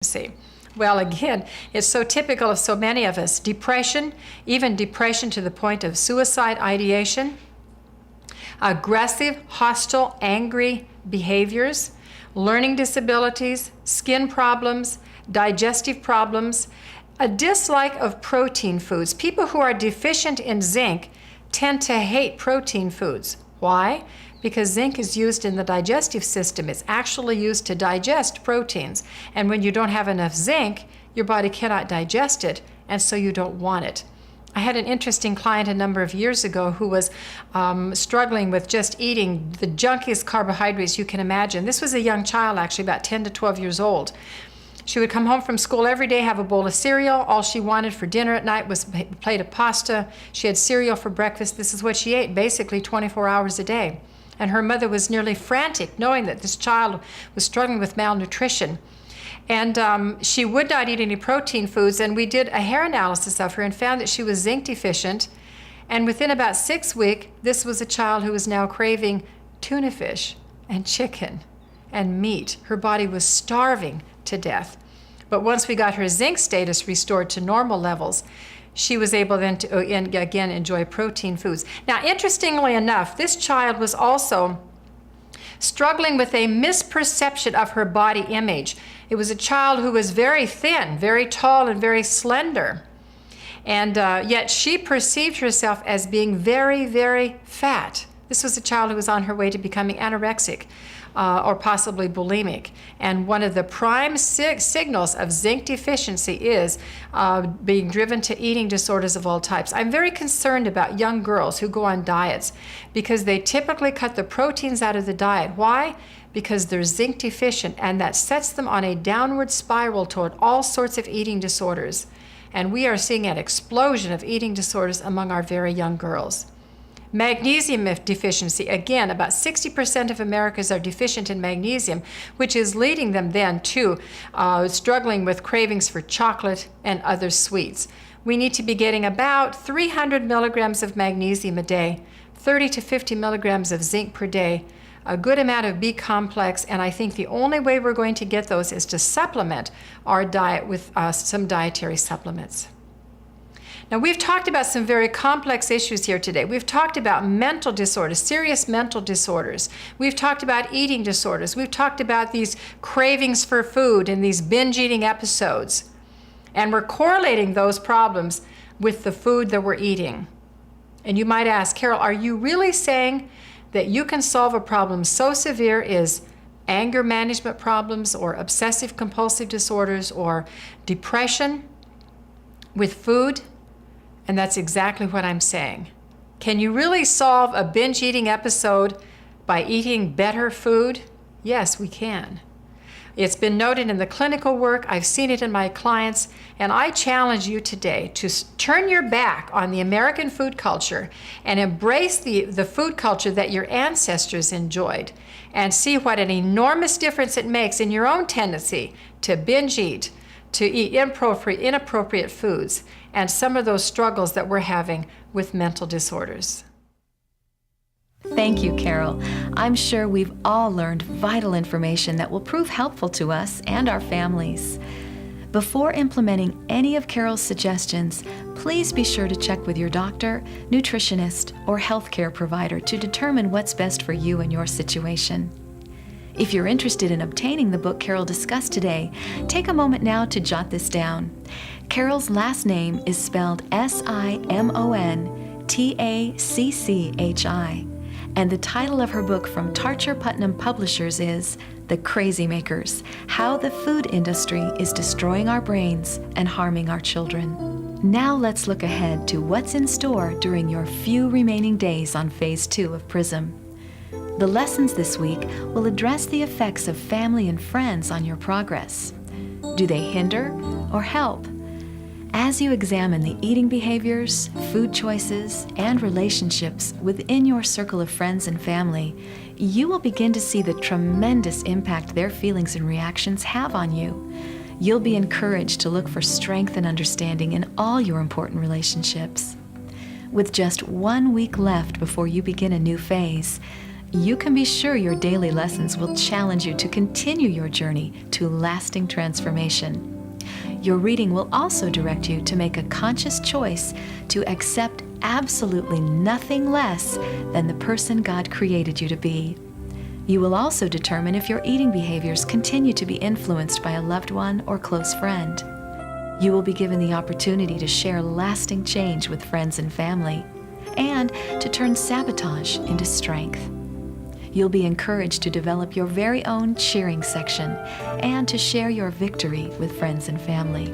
See, well, again, it's so typical of so many of us. Depression, even depression to the point of suicide ideation, aggressive, hostile, angry behaviors, learning disabilities, skin problems, digestive problems, a dislike of protein foods. People who are deficient in zinc tend to hate protein foods. Why? Because zinc is used in the digestive system. It's actually used to digest proteins. And when you don't have enough zinc, your body cannot digest it, and so you don't want it. I had an interesting client a number of years ago who was struggling with just eating the junkiest carbohydrates you can imagine. This was a young child, actually, about 10 to 12 years old. She would come home from school every day, have a bowl of cereal. All she wanted for dinner at night was a plate of pasta. She had cereal for breakfast. This is what she ate, basically 24 hours a day. And her mother was nearly frantic, knowing that this child was struggling with malnutrition. And she would not eat any protein foods, and we did a hair analysis of her and found that she was zinc deficient. And within about 6 weeks, this was a child who was now craving tuna fish and chicken and meat. Her body was starving to death. But once we got her zinc status restored to normal levels, she was able then to again enjoy protein foods. Now, interestingly enough, this child was also struggling with a misperception of her body image. It was a child who was very thin, very tall, and very slender. And yet she perceived herself as being very, very fat. This was a child who was on her way to becoming anorexic or possibly bulimic. And one of the prime signals of zinc deficiency is being driven to eating disorders of all types. I'm very concerned about young girls who go on diets because they typically cut the proteins out of the diet. Why? Because they're zinc deficient, and that sets them on a downward spiral toward all sorts of eating disorders. And we are seeing an explosion of eating disorders among our very young girls. Magnesium deficiency, again, about 60% of Americans are deficient in magnesium, which is leading them then to struggling with cravings for chocolate and other sweets. We need to be getting about 300 milligrams of magnesium a day, 30 to 50 milligrams of zinc per day, a good amount of B complex, and I think the only way we're going to get those is to supplement our diet with some dietary supplements. Now, we've talked about some very complex issues here today. We've talked about mental disorders, serious mental disorders. We've talked about eating disorders. We've talked about these cravings for food and these binge eating episodes. And we're correlating those problems with the food that we're eating. And you might ask, Carol, are you really saying that you can solve a problem so severe as anger management problems or obsessive compulsive disorders or depression with food? And that's exactly what I'm saying. Can you really solve a binge eating episode by eating better food? Yes, we can. It's been noted in the clinical work. I've seen it in my clients. And I challenge you today to turn your back on the American food culture and embrace the food culture that your ancestors enjoyed and see what an enormous difference it makes in your own tendency to binge eat, to eat inappropriate foods, and some of those struggles that we're having with mental disorders. Thank you, Carol. I'm sure we've all learned vital information that will prove helpful to us and our families. Before implementing any of Carol's suggestions, please be sure to check with your doctor, nutritionist, or healthcare provider to determine what's best for you and your situation. If you're interested in obtaining the book Carol discussed today, take a moment now to jot this down. Carol's last name is spelled Simontachi, and the title of her book from Tarcher Putnam Publishers is The Crazy Makers: How the Food Industry is Destroying Our Brains and Harming Our Children. Now let's look ahead to what's in store during your few remaining days on Phase 2 of PRISM. The lessons this week will address the effects of family and friends on your progress. Do they hinder or help? As you examine the eating behaviors, food choices, and relationships within your circle of friends and family, you will begin to see the tremendous impact their feelings and reactions have on you. You'll be encouraged to look for strength and understanding in all your important relationships. With just 1 week left before you begin a new phase, You can be sure your daily lessons will challenge you to continue your journey to lasting transformation. Your reading will also direct you to make a conscious choice to accept absolutely nothing less than the person God created you to be. You will also determine if your eating behaviors continue to be influenced by a loved one or close friend. You will be given the opportunity to share lasting change with friends and family, and to turn sabotage into strength. You'll be encouraged to develop your very own cheering section and to share your victory with friends and family.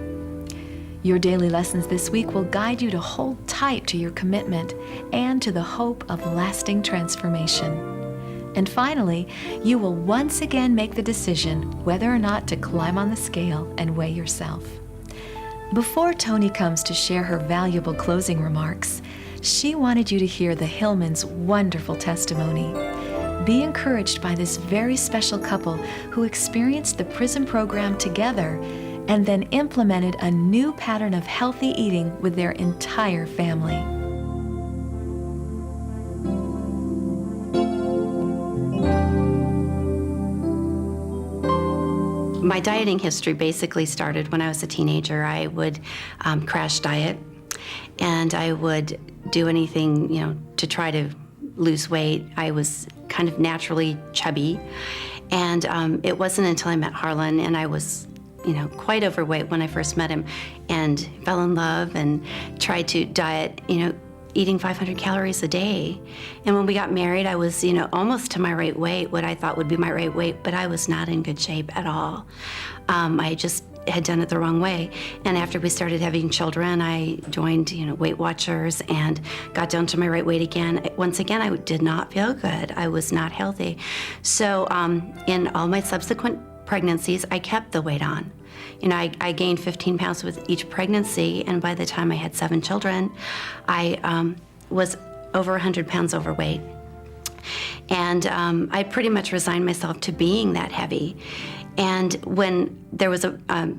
Your daily lessons this week will guide you to hold tight to your commitment and to the hope of lasting transformation. And finally, you will once again make the decision whether or not to climb on the scale and weigh yourself. Before Toni comes to share her valuable closing remarks, she wanted you to hear the Hillmans' wonderful testimony. Be encouraged by this very special couple who experienced the PRISM program together and then implemented a new pattern of healthy eating with their entire family. My dieting history basically started when I was a teenager. I would crash diet, and I would do anything, to try to lose weight. I was kind of naturally chubby, and it wasn't until I met Harlan, and I was, quite overweight when I first met him, and fell in love and tried to diet, eating 500 calories a day. And when we got married, I was, almost to my right weight, what I thought would be my right weight, but I was not in good shape at all. I just had done it the wrong way. And after we started having children, I joined, Weight Watchers and got down to my right weight again. Once again, I did not feel good. I was not healthy. So in all my subsequent pregnancies, I kept the weight on. I gained 15 pounds with each pregnancy, and by the time I had 7 children, I was over 100 pounds overweight. And I pretty much resigned myself to being that heavy. And when there was a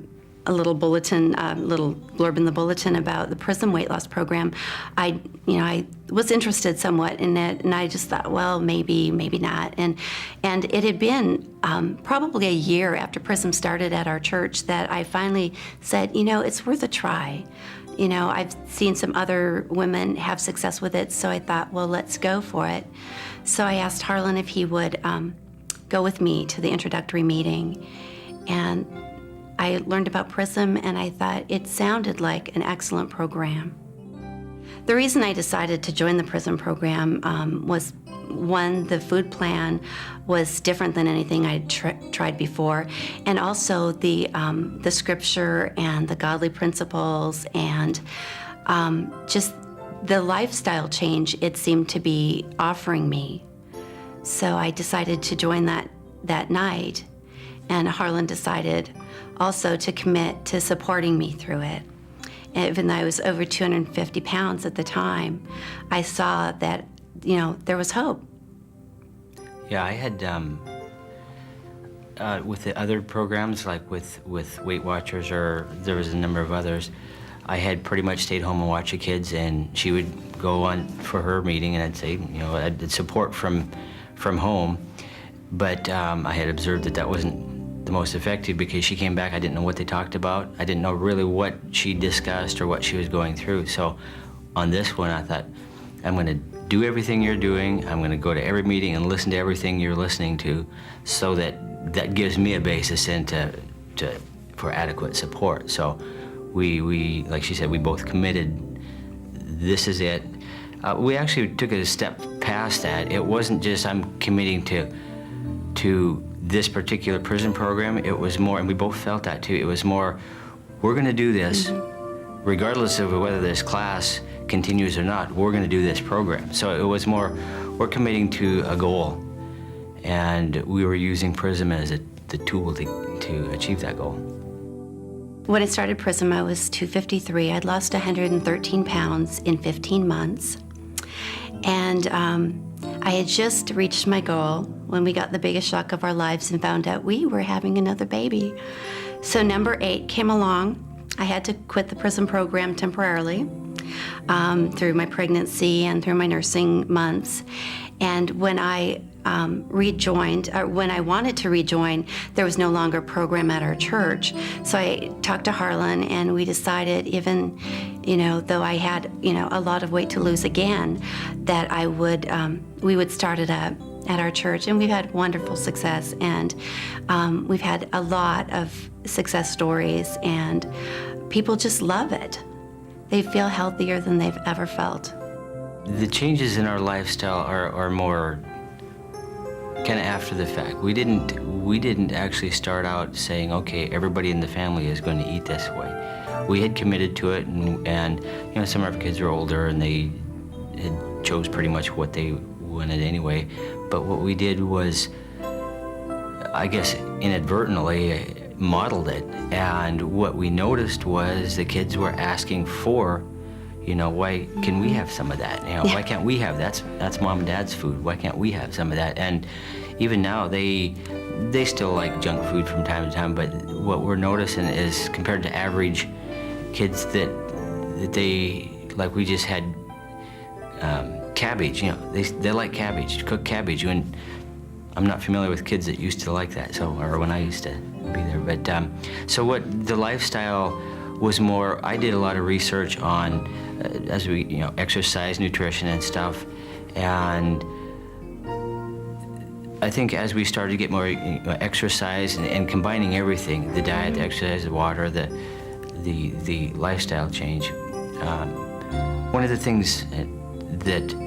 little bulletin, little blurb in the bulletin about the PRISM weight loss program, I was interested somewhat in it, and I just thought, well, maybe not. And it had been probably a year after PRISM started at our church that I finally said, it's worth a try. I've seen some other women have success with it, so I thought, well, let's go for it. So I asked Harlan if he would go with me to the introductory meeting, and I learned about PRISM, and I thought it sounded like an excellent program. The reason I decided to join the PRISM program was, one, the food plan was different than anything I'd tried before, and also the scripture and the godly principles and just the lifestyle change it seemed to be offering me. So I decided to join that night, and Harlan decided also to commit to supporting me through it. Even though I was over 250 pounds at the time, I saw that, there was hope. Yeah, I had, with the other programs, like with Weight Watchers, or there was a number of others, I had pretty much stayed home and watched the kids, and she would go on for her meeting, and I'd say, I'd support from home, but I had observed that wasn't the most effective, because she came back, I didn't know what they talked about. I didn't know really what she discussed or what she was going through. So on this one, I thought, I'm going to do everything you're doing. I'm going to go to every meeting and listen to everything you're listening to, so that gives me a basis for adequate support. So we like she said, we both committed. This is it. We actually took it a step past that. It wasn't just I'm committing to this particular PRISM program. It was more, and we both felt that too, it was more, we're going to do this, regardless of whether this class continues or not, we're going to do this program. So it was more, we're committing to a goal, and we were using PRISM as the tool to achieve that goal. When I started PRISM, I was 253. I'd lost 113 pounds in 15 months. And I had just reached my goal when we got the biggest shock of our lives and found out we were having another baby. So number 8 came along. I had to quit the PRISM program temporarily through my pregnancy and through my nursing months. And when I rejoined, or when I wanted to rejoin, there was no longer a program at our church. So I talked to Harlan, and we decided, even, though I had, a lot of weight to lose again, that we would start it up at our church. And we've had wonderful success, and we've had a lot of success stories, and people just love it. They feel healthier than they've ever felt. The changes in our lifestyle are more kind of after the fact. We didn't actually start out saying, okay, everybody in the family is going to eat this way. We had committed to it, and some of our kids are older, and they had chose pretty much what they wanted anyway. But what we did was, I guess, inadvertently modeled it. And what we noticed was the kids were asking for, why can we have some of that? Why can't we have that's mom and dad's food? Why can't we have some of that? And even now, they still like junk food from time to time. But what we're noticing is, compared to average kids, that they, like, we just had cabbage. They like cabbage, cooked cabbage. And I'm not familiar with kids that used to like that. Or when I used to be there. But so what the lifestyle was more, I did a lot of research on, as we, exercise, nutrition and stuff. And I think as we started to get more exercise and combining everything, the diet, the exercise, the water, the lifestyle change, one of the things that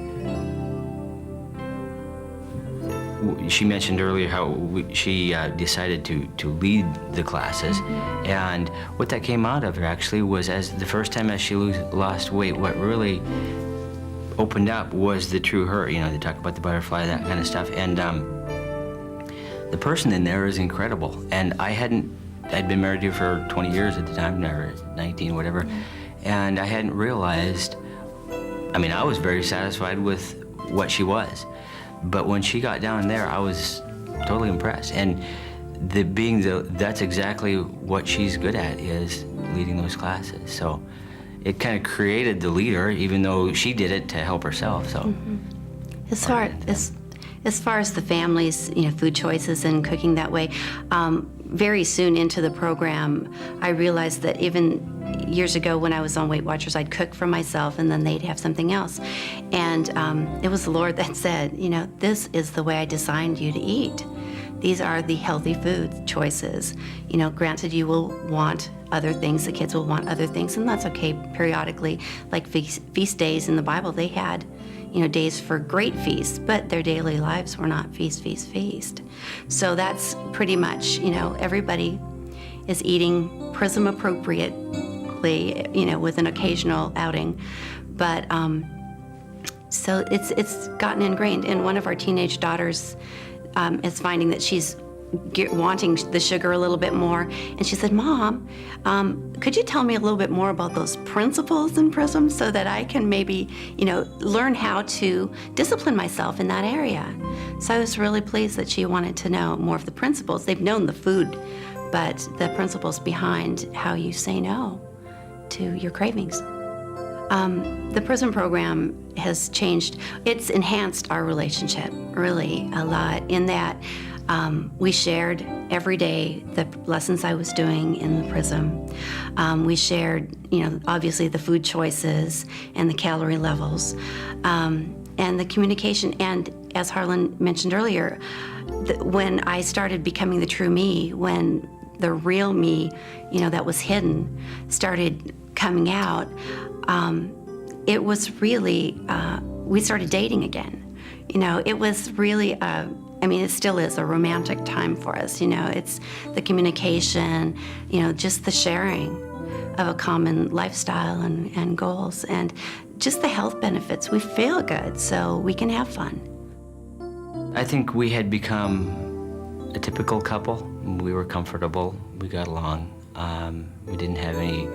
she mentioned earlier, how she decided to lead the classes, and what that came out of her actually was, as the first time as she lost weight, what really opened up was the true her. They talk about the butterfly, that kind of stuff, and the person in there is incredible. And I'd been married to her for 20 years at the time, or 19, whatever, and I hadn't realized. I was very satisfied with what she was. But when she got down there, I was totally impressed. And that's exactly what she's good at, is leading those classes. So it kind of created the leader, even though she did it to help herself. So as far as the family's food choices and cooking that way, very soon into the program, I realized that even years ago when I was on Weight Watchers, I'd cook for myself and then they'd have something else. And it was the Lord that said, this is the way I designed you to eat. These are the healthy food choices. Granted, you will want other things, the kids will want other things, and that's okay periodically. Like feast days in the Bible, they had days for great feasts, but their daily lives were not feast, feast, feast. So that's pretty much, everybody is eating PRISM appropriately, with an occasional outing. But so it's gotten ingrained. And one of our teenage daughters is finding that she's wanting the sugar a little bit more. And she said, Mom, could you tell me a little bit more about those principles in PRISM so that I can maybe, learn how to discipline myself in that area? So I was really pleased that she wanted to know more of the principles. They've known the food, but the principles behind how you say no to your cravings. The PRISM program has changed. It's enhanced our relationship really a lot, in that we shared every day the lessons I was doing in the PRISM. We shared, obviously the food choices and the calorie levels, and the communication. And as Harlan mentioned earlier, when I started becoming the true me, when the real me, that was hidden, started coming out, it was really, we started dating again. It was really, it still is a romantic time for us. It's the communication, just the sharing of a common lifestyle and goals, and just the health benefits. We feel good, so we can have fun. I think we had become a typical couple. We were comfortable. We got along. We didn't have any,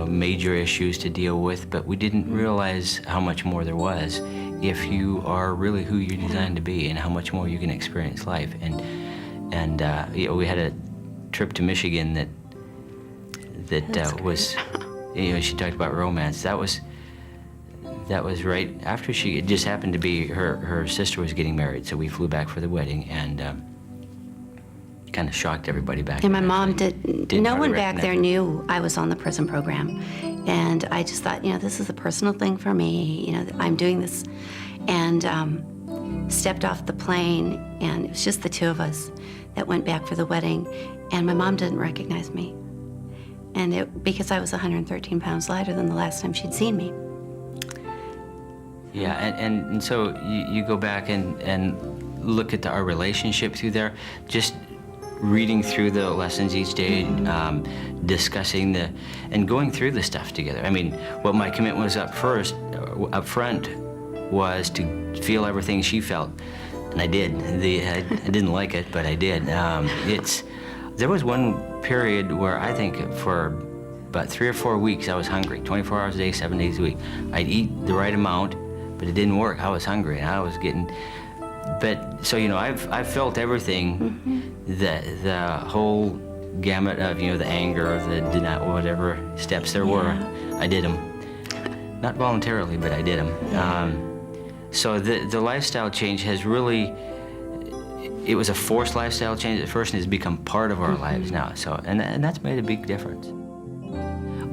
major issues to deal with, but we didn't realize how much more there was if you are really who you're designed to be, and how much more you can experience life. And we had a trip to Michigan that was, she talked about romance. That that was right after it just happened to be her sister was getting married, so we flew back for the wedding, and kind of shocked everybody back And then, my mom actually. no hardly one back recognize there her. knew I was on the prison program. And I just thought, this is a personal thing for me, I'm doing this. And stepped off the plane, and it was just the two of us that went back for the wedding. And my mom didn't recognize me. And because I was 113 pounds lighter than the last time she'd seen me. Yeah, and so you go back and look at our relationship through there, just reading through the lessons each day, discussing and going through the stuff together. I mean, what my commitment was up front was to feel everything she felt, and I did. I didn't like it, but I did. There was one period where I think for about 3 or 4 weeks I was hungry, 24 hours a day, 7 days a week. I'd eat the right amount, but it didn't work. I was hungry, and I was getting. But so I've felt everything, the whole gamut of the anger, the denial, whatever steps there were. I did them, not voluntarily, but I did them. So the lifestyle change has really. It was a forced lifestyle change at first, and it's become part of our lives now. So and that's made a big difference.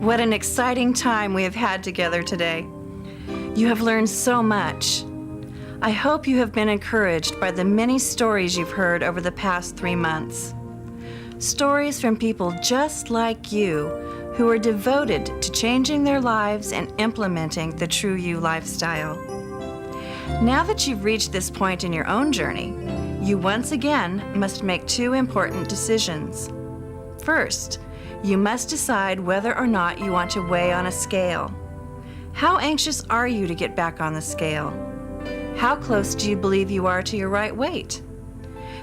What an exciting time we have had together today. You have learned so much. I hope you have been encouraged by the many stories you've heard over the past 3 months. Stories from people just like you who are devoted to changing their lives and implementing the True You lifestyle. Now that you've reached this point in your own journey, you once again must make 2 important decisions. First, you must decide whether or not you want to weigh on a scale. How anxious are you to get back on the scale? How close do you believe you are to your right weight?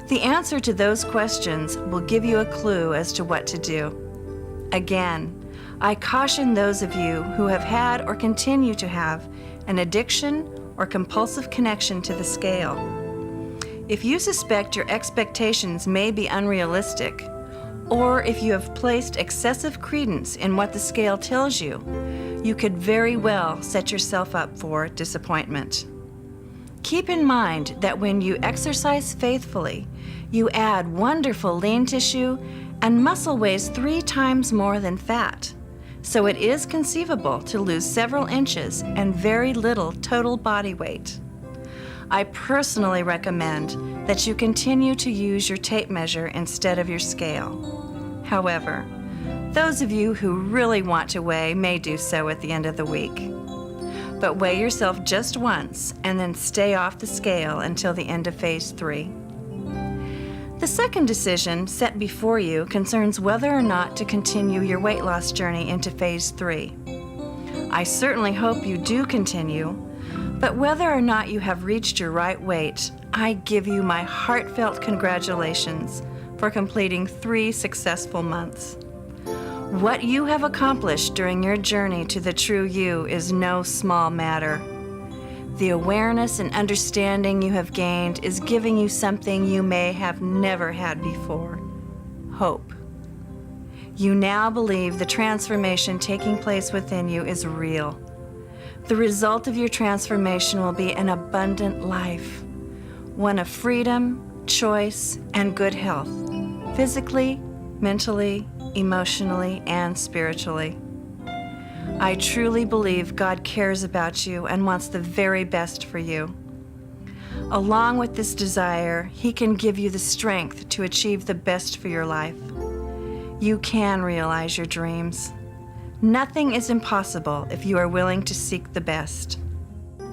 The answer to those questions will give you a clue as to what to do. Again, I caution those of you who have had or continue to have an addiction or compulsive connection to the scale. If you suspect your expectations may be unrealistic, or if you have placed excessive credence in what the scale tells you, you could very well set yourself up for disappointment. Keep in mind that when you exercise faithfully, you add wonderful lean tissue, and muscle weighs 3 times more than fat. So it is conceivable to lose several inches and very little total body weight. I personally recommend that you continue to use your tape measure instead of your scale. However, those of you who really want to weigh may do so at the end of the week. But weigh yourself just once and then stay off the scale until the end of phase 3. The second decision set before you concerns whether or not to continue your weight loss journey into phase 3. I certainly hope you do continue, but whether or not you have reached your right weight, I give you my heartfelt congratulations for completing 3 successful months. What you have accomplished during your journey to the True You is no small matter. The awareness and understanding you have gained is giving you something you may have never had before: hope. You now believe the transformation taking place within you is real. The result of your transformation will be an abundant life, one of freedom, choice, and good health, physically, mentally, emotionally, and spiritually. I truly believe God cares about you and wants the very best for you. Along with this desire, He can give you the strength to achieve the best for your life. You can realize your dreams. Nothing is impossible if you are willing to seek the best.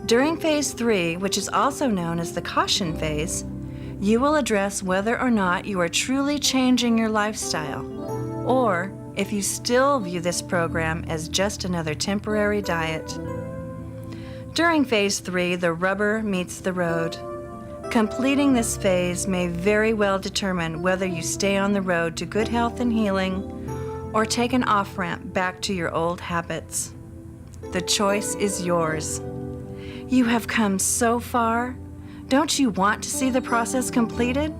During phase 3, which is also known as the caution phase, you will address whether or not you are truly changing your lifestyle, or if you still view this program as just another temporary diet. During phase 3, the rubber meets the road. Completing this phase may very well determine whether you stay on the road to good health and healing, or take an off-ramp back to your old habits. The choice is yours. You have come so far. Don't you want to see the process completed?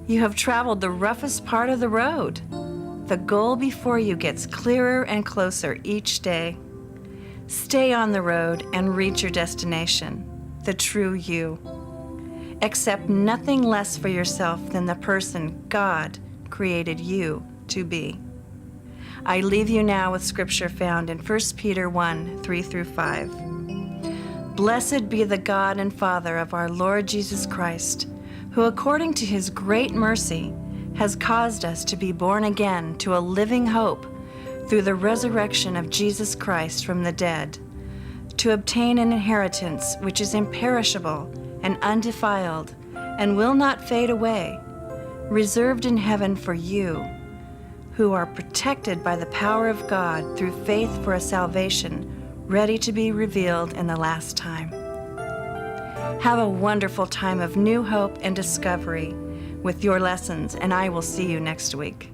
You have traveled the roughest part of the road. The goal before you gets clearer and closer each day. Stay on the road and reach your destination, the true you. Accept nothing less for yourself than the person God created you to be. I leave you now with scripture found in 1 Peter 1, 3-5. Blessed be the God and Father of our Lord Jesus Christ, who according to his great mercy has caused us to be born again to a living hope through the resurrection of Jesus Christ from the dead, to obtain an inheritance which is imperishable and undefiled and will not fade away, reserved in heaven for you, who are protected by the power of God through faith for a salvation ready to be revealed in the last time. Have a wonderful time of new hope and discovery with your lessons, and I will see you next week.